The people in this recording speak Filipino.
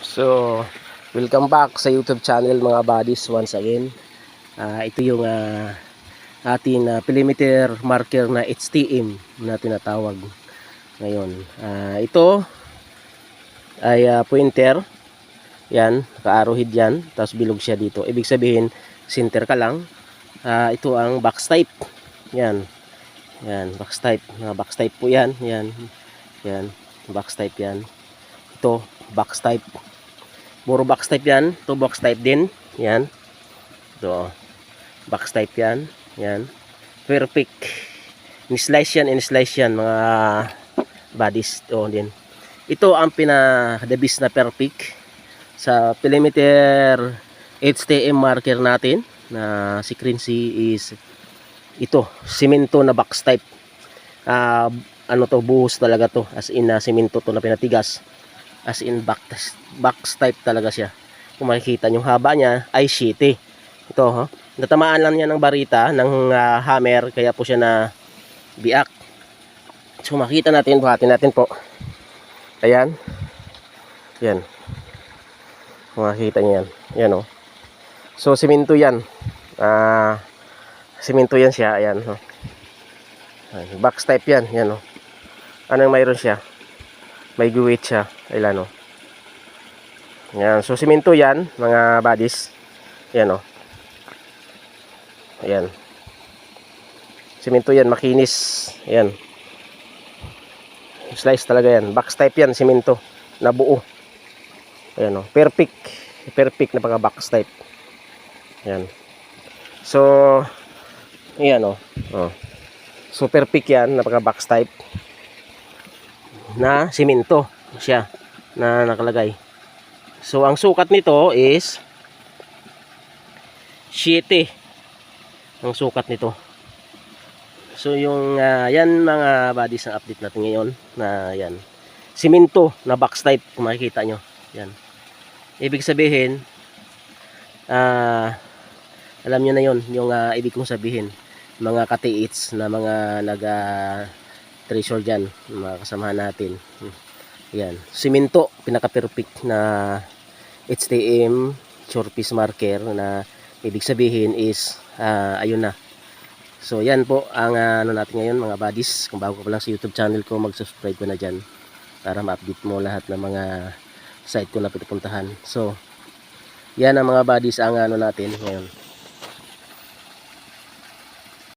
So, welcome back sa YouTube channel mga buddies once again. Ito yung ating perimeter marker na HTM na tinatawag ngayon. Ito ay pointer. Yan, naka-arrowhead yan. Tapos bilog siya dito. Ibig sabihin, center ka lang. Ito ang box type. Yan. Yan, box type. Box type po yan. Yan. Yan, box type yan. Ito, box type. Puro box type yan. Ito box type din. Yan. Ito, box type yan. Yan. Perfect. In-slice yan mga bodies. Ito din. Ito ang the best na perfect sa perimeter HTM marker natin na si Crincy is ito, simento na box type. Ano to, buhos talaga to, as in simento to na pinatigas, as in box type talaga siya. Kung makikita nyo, haba niya ay shitty. Ito, natamaan lang niya ng barita ng hammer, kaya po siya na biak. So makita natin, buhatin natin po. Ayan. Yan. Makikita nyo yan. Yan o. So simento yan. Simento yan siya. Ayan. Box type yan. Yan o. Anong mayroon siya? May guwit siya. Ayan o. Yan. So simento yan mga buddies. Yan o. Ayan. Simento yan. Makinis. Ayan. Slice talaga yan. Box type yan. Simento. Na buo. Ayan o. Perfect. Perfect na pagka box type. Ayan. So ayan o. So perfect yan na pagka box type na simento siya na nakalagay. So ang sukat nito is 7 ang sukat nito. So yung yan mga bodies ang update natin ngayon na yan. Simento na box type kung makikita nyo. Yan. Ibig sabihin alam nyo na yon yung ibig kong sabihin. Mga katiits na mga treasure dyan, mga kasamahan natin. Yan. Simento, pinaka-perfect na HTM short piece marker na ibig sabihin is ayun na. So yan po ang ano natin ngayon mga buddies. Kung bago ka pa lang sa YouTube channel ko, mag-subscribe ko na dyan para ma-update mo lahat ng mga site ko na pinupuntahan. So yan ang mga buddies ang ano natin ngayon.